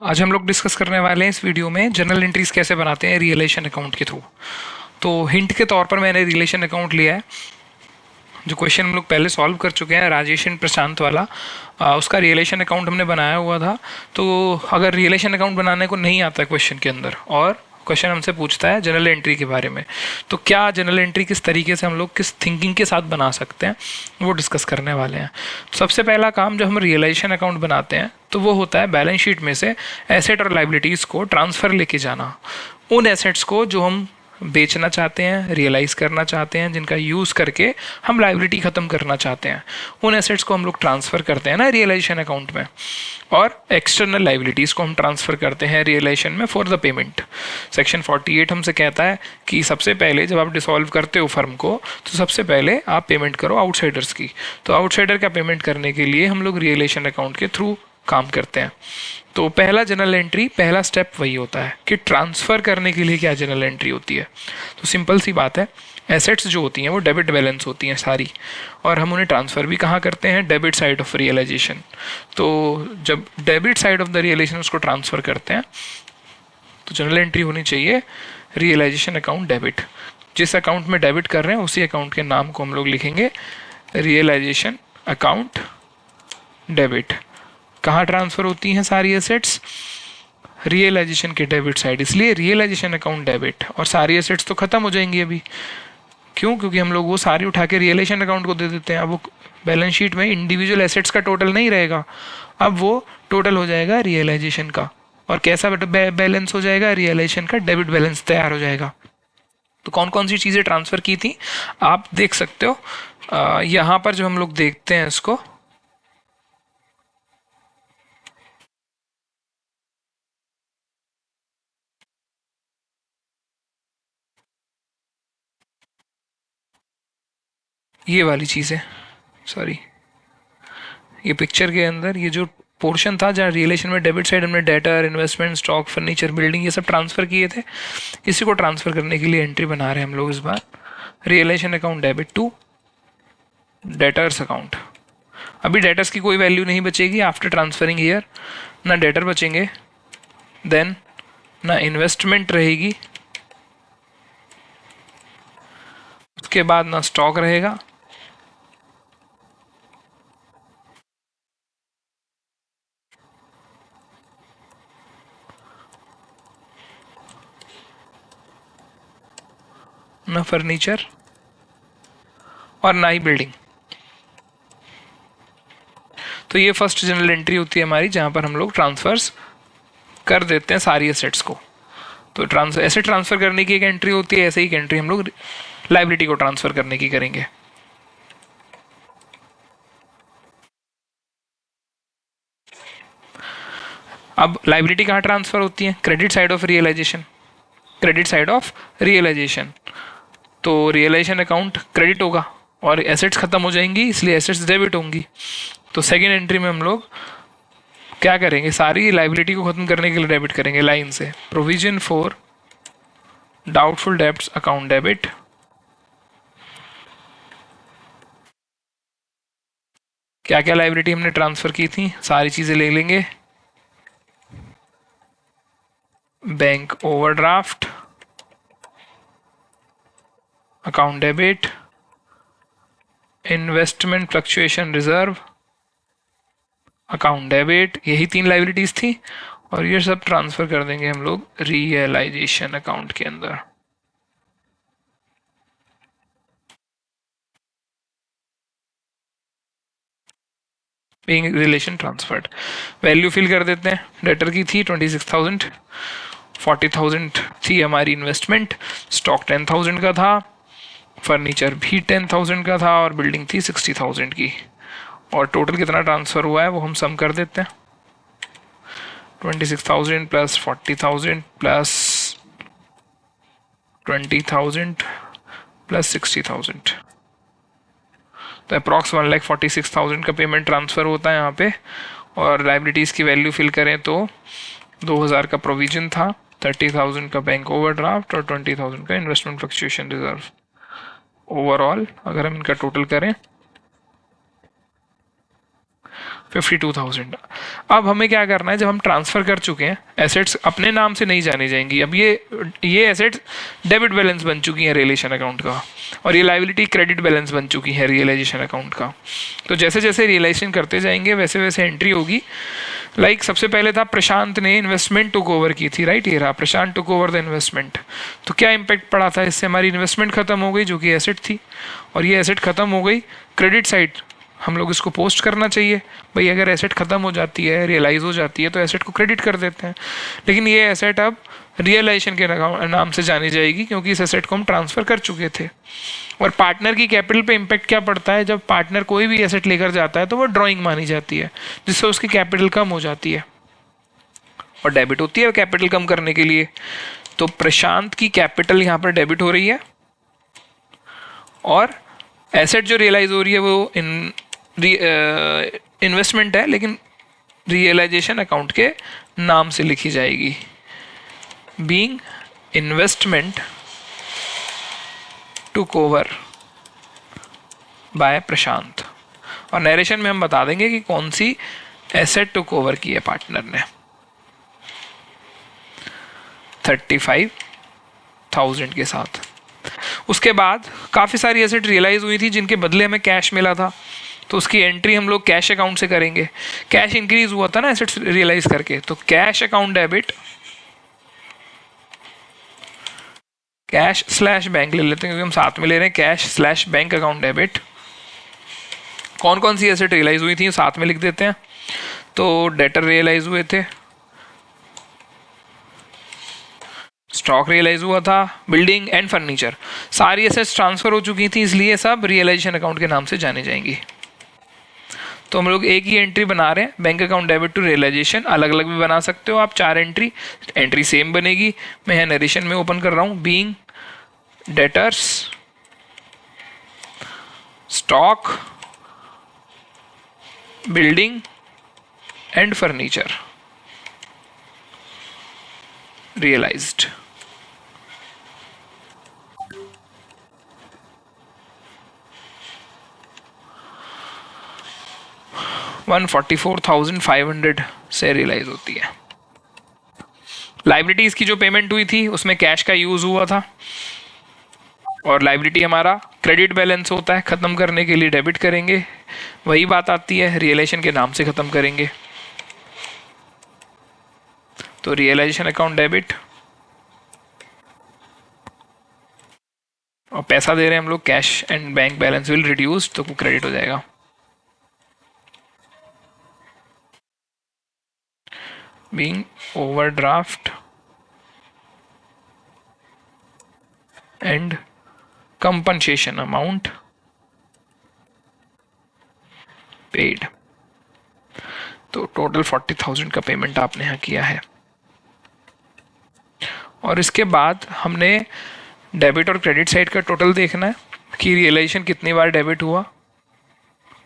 आज हम लोग डिस्कस करने वाले हैं इस वीडियो में जनरल एंट्रीज कैसे बनाते हैं रिलेशन अकाउंट के थ्रू। तो हिंट के तौर पर मैंने रिलेशन अकाउंट लिया है। जो क्वेश्चन हम लोग पहले सॉल्व कर चुके हैं राजेश एंड प्रशांत वाला, उसका रिलेशन अकाउंट हमने बनाया हुआ था। तो अगर रिलेशन अकाउंट बनाने को नहीं आता क्वेश्चन के अंदर और क्वेश्चन हमसे पूछता है जनरल एंट्री के बारे में, तो क्या जनरल एंट्री किस तरीके से हम लोग किस थिंकिंग के साथ बना सकते हैं वो डिस्कस करने वाले हैं। तो सबसे पहला काम जब हम रियलाइजेशन अकाउंट बनाते हैं तो वो होता है बैलेंस शीट में से एसेट और लाइबिलिटीज़ को ट्रांसफ़र लेके जाना। उन एसेट्स को जो हम बेचना चाहते हैं, रियलाइज़ करना चाहते हैं, जिनका यूज़ करके हम लाइबिलिटी ख़त्म करना चाहते हैं, उन एसेट्स को हम लोग ट्रांसफ़र करते हैं ना रियलाइजेशन अकाउंट में। और एक्सटर्नल लाइबिलिटीज़ को हम ट्रांसफ़र करते हैं रियलाइजेशन में फॉर द पेमेंट। सेक्शन 48 हमसे कहता है कि सबसे पहले जब आप डिसॉल्व करते हो फर्म को तो सबसे पहले आप पेमेंट करो आउटसाइडर्स की। तो आउटसाइडर का पेमेंट करने के लिए हम लोग रियलाइजेशन अकाउंट के थ्रू काम करते हैं। तो पहला जनरल एंट्री, पहला स्टेप वही होता है कि ट्रांसफ़र करने के लिए क्या जनरल एंट्री होती है। तो सिंपल सी बात है, एसेट्स जो होती हैं वो डेबिट बैलेंस होती हैं सारी, और हम उन्हें ट्रांसफ़र भी कहाँ करते हैं, डेबिट साइड ऑफ रियलाइजेशन। तो जब debit side of the realisation उसको ट्रांसफ़र करते हैं तो जनरल एंट्री होनी चाहिए रियलाइजेशन अकाउंट डेबिट। जिस अकाउंट में डेबिट कर रहे हैं उसी अकाउंट के नाम को हम लोग लिखेंगे रियलाइजेशन अकाउंट डेबिट। कहाँ ट्रांसफ़र होती हैं सारी एसेट्स, रियलाइजेशन के डेबिट साइड, इसलिए रियलाइजेशन अकाउंट डेबिट। और सारी एसेट्स तो ख़त्म हो जाएंगी अभी, क्यों? क्योंकि हम लोग वो सारी उठा के रियलाइजेशन अकाउंट को दे देते हैं। अब वो बैलेंस शीट में इंडिविजुअल एसेट्स का टोटल नहीं रहेगा, अब वो टोटल हो जाएगा रियलाइजेशन का। और कैसा बैलेंस हो जाएगा, रियलाइजेशन का डेबिट बैलेंस तैयार हो जाएगा। तो कौन कौन सी चीज़ें ट्रांसफ़र की थी आप देख सकते हो। यहाँ पर जो हम लोग देखते हैं इसको, ये वाली चीज़ें, सॉरी, ये पिक्चर के अंदर ये जो पोर्शन था जहाँ रिलेशन में डेबिट साइड हमने debtor, investment, stock, furniture, building ये सब ट्रांसफ़र किए थे, इसी को ट्रांसफ़र करने के लिए एंट्री बना रहे हैं हम लोग इस बार। Realisation account debit to debtors account. अभी डेटर्स की कोई वैल्यू नहीं बचेगी आफ्टर ट्रांसफरिंग ईयर, ना डेटर बचेंगे, देन ना इन्वेस्टमेंट रहेगी, उसके बाद ना स्टॉक रहेगा, ना फर्नीचर और ना ही बिल्डिंग। तो ये फर्स्ट जनरल एंट्री होती है हमारी, जहाँ पर हम लोग ट्रांसफर्स कर देते हैं सारी एसेट्स को। तो एसेट ट्रांसफ़र करने की एक एंट्री होती है, ऐसे ही एक एंट्री हम लोग लाइबिलिटी को ट्रांसफ़र करने की करेंगे। अब लाइबिलिटी कहाँ ट्रांसफ़र होती है, credit side of realisation, credit side of realisation. तो रियलाइजेशन अकाउंट क्रेडिट होगा और एसेट्स खत्म हो जाएंगी, इसलिए एसेट्स डेबिट होंगी। तो सेकेंड एंट्री में हम लोग क्या करेंगे, सारी लाइबिलिटी को खत्म करने के लिए डेबिट करेंगे लाइन से, provision for doubtful debts account debit. क्या क्या लाइबिलिटी हमने ट्रांसफ़र की थी सारी चीज़ें ले लेंगे, bank overdraft account debit, investment fluctuation reserve account debit, यही 3 लाइबिलिटीज़ थी और ये सब ट्रांसफ़र कर देंगे हम लोग रियलाइजेशन अकाउंट के अंदर। Being relation transferred, value fill कर देते हैं। डेटर की थी 26,000, 40,000 थी हमारी इन्वेस्टमेंट, स्टॉक 10,000 का था, फर्नीचर भी 10,000 का था और बिल्डिंग थी 60,000 की। और टोटल कितना ट्रांसफ़र हुआ है वो हम सम कर देते हैं, 26,000 प्लस 40,000 प्लस 20,000 प्लस 60,000, तो अप्रॉक्स 1,46,000 का पेमेंट ट्रांसफ़र होता है यहाँ पे। और लाइबिलिटीज़ की वैल्यू फिल करें तो 2,000 का प्रोविजन था, 30,000 का बैंक ओवरड्राफ्ट और 20,000 का इन्वेस्टमेंट फ्लक्चुएशन रिजर्व। ओवरऑल अगर हम इनका टोटल करें 52,000। अब हमें क्या करना है, जब हम ट्रांसफ़र कर चुके हैं, एसेट्स अपने नाम से नहीं जानी जाएंगी। अब ये एसेट्स डेबिट बैलेंस बन चुकी हैं रियलाइजेशन अकाउंट का, और ये लाइबिलिटी क्रेडिट बैलेंस बन चुकी है रियलाइजेशन अकाउंट का। तो जैसे जैसे रियलाइजेशन करते जाएंगे वैसे वैसे एंट्री होगी। लाइक सबसे पहले था प्रशांत ने इन्वेस्टमेंट टुक ओवर की थी, राइट, ये रहा प्रशांत टुक ओवर द इन्वेस्टमेंट। तो क्या इम्पैक्ट पड़ा था, इससे हमारी इन्वेस्टमेंट खत्म हो गई जो कि एसेट थी, और ये एसेट खत्म हो गई। क्रेडिट साइड हम लोग इसको पोस्ट करना चाहिए भाई, अगर एसेट ख़त्म हो जाती है, रियलाइज़ हो जाती है, तो एसेट को क्रेडिट कर देते हैं। लेकिन ये एसेट अब रियलाइजेशन के नाम से जानी जाएगी, क्योंकि इस एसेट को हम ट्रांसफ़र कर चुके थे। और पार्टनर की कैपिटल पे इम्पैक्ट क्या पड़ता है, जब पार्टनर कोई भी एसेट लेकर जाता है तो वो ड्राइंग मानी जाती है, जिससे उसकी कैपिटल कम हो जाती है, और डेबिट होती है कैपिटल कम करने के लिए। तो प्रशांत की कैपिटल यहाँ पर डेबिट हो रही है, और एसेट जो रियलाइज हो रही है वो इन्वेस्टमेंट है, लेकिन रियलाइजेशन अकाउंट के नाम से लिखी जाएगी, being investment took over by Prashant. और नरेशन में हम बता देंगे कि कौन सी एसेट टुक ओवर की है पार्टनर ने। 35,000 के साथ। उसके बाद काफ़ी सारी एसेट रियलाइज हुई थी जिनके बदले हमें कैश मिला था, तो उसकी एंट्री हम लोग कैश अकाउंट से करेंगे। कैश इंक्रीज हुआ था ना एसेट्स रियलाइज करके, तो cash account debit, cash slash bank ले लेते हैं क्योंकि हम साथ में ले रहे हैं, cash slash bank account debit. कौन कौन सी एसेट रियलाइज हुई थी साथ में लिख देते हैं। तो डेटर रियलाइज हुए थे, स्टॉक रियलाइज हुआ था, बिल्डिंग एंड फर्नीचर, सारी एसेट्स ट्रांसफर हो चुकी थी, इसलिए सब रियलाइजेशन अकाउंट के नाम से जाने जाएंगी। तो हम लोग एक ही एंट्री बना रहे हैं, bank account debit to realisation. अलग अलग भी बना सकते हो आप, 4 एंट्री सेम बनेगी। मैं यहाँ नरेशन में ओपन कर रहा हूँ, being debtors stock building and furniture realised. $144,500 से रियलाइज होती है। लाइबिलिटीज की जो पेमेंट हुई थी उसमें कैश का यूज हुआ था, और लाइबिलिटी हमारा क्रेडिट बैलेंस होता है, ख़त्म करने के लिए डेबिट करेंगे, वही बात आती है, रियलाइजेशन के नाम से ख़त्म करेंगे। तो रियलाइजेशन अकाउंट डेबिट, और पैसा दे रहे हैं हम लोग cash and bank balance will reduce, तो क्रेडिट हो जाएगा। Being overdraft and compensation amount paid. तो टोटल 40,000 का पेमेंट आपने यहाँ किया है। और इसके बाद हमने डेबिट और क्रेडिट साइड का टोटल देखना है कि रियलाइजेशन कितनी बार डेबिट हुआ,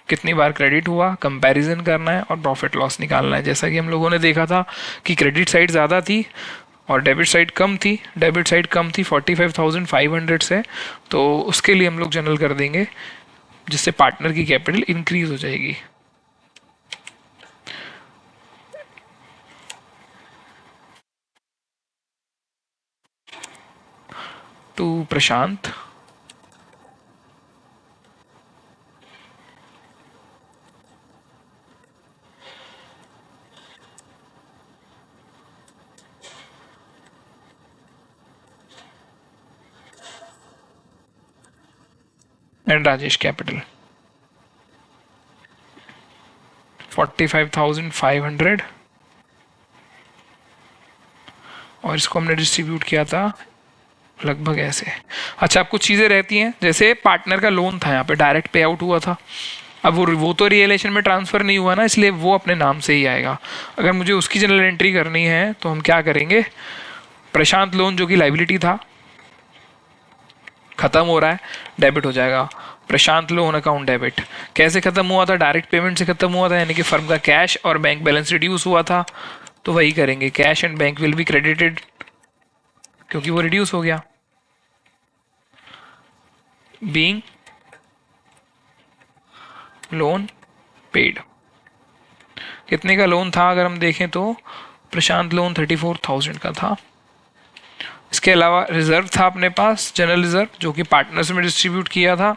कितनी बार क्रेडिट हुआ, कंपैरिजन करना है, और प्रॉफिट लॉस निकालना है। जैसा कि हम लोगों ने देखा था कि क्रेडिट साइड ज़्यादा थी और डेबिट साइड कम थी। डेबिट साइड कम थी 45,500 से, तो उसके लिए हम लोग जनरल कर देंगे, जिससे पार्टनर की कैपिटल इंक्रीज हो जाएगी। To Prashant and Rajesh capital 45,500, और इसको हमने डिस्ट्रीब्यूट किया था लगभग ऐसे। अच्छा, अब कुछ चीज़ें रहती हैं, जैसे पार्टनर का लोन था, यहाँ पे डायरेक्ट पे आउट हुआ था। अब वो तो रियलाइजेशन में ट्रांसफ़र नहीं हुआ ना, इसलिए वो अपने नाम से ही आएगा। अगर मुझे उसकी जनरल एंट्री करनी है तो हम क्या करेंगे, प्रशांत लोन जो कि लाइबिलिटी था, ख़त्म हो रहा है, डेबिट हो जाएगा। प्रशांत लोन अकाउंट डेबिट कैसे ख़त्म हुआ था, डायरेक्ट पेमेंट से ख़त्म हुआ था, यानी कि फर्म का कैश और बैंक बैलेंस रिड्यूस हुआ था, तो वही करेंगे, cash and bank will be credited, क्योंकि वो रिड्यूस हो गया। बीइंग लोन पेड, कितने का लोन था अगर हम देखें तो प्रशांत लोन 34,000 का था। इसके अलावा रिजर्व था अपने पास, जनरल रिजर्व, जो कि पार्टनर्स में डिस्ट्रीब्यूट किया था।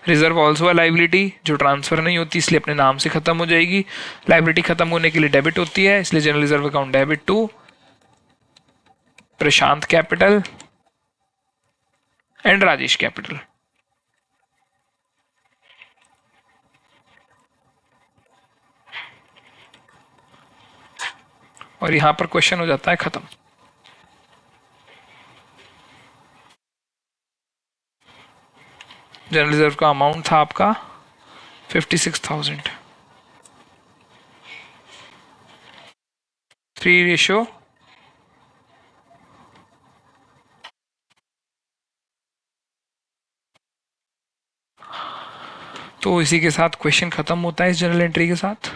रिजर्व ऑल्सो है लाइबिलिटी जो ट्रांसफर नहीं होती, इसलिए अपने नाम से खत्म हो जाएगी। लाइबिलिटी खत्म होने के लिए डेबिट होती है, इसलिए general reserve account debit to Prashant capital and Rajesh capital. और यहां पर क्वेश्चन हो जाता है खत्म। जनरल रिजर्व का अमाउंट था आपका 56,000। 3:, तो इसी के साथ क्वेश्चन खत्म होता है इस जर्नल एंट्री के साथ।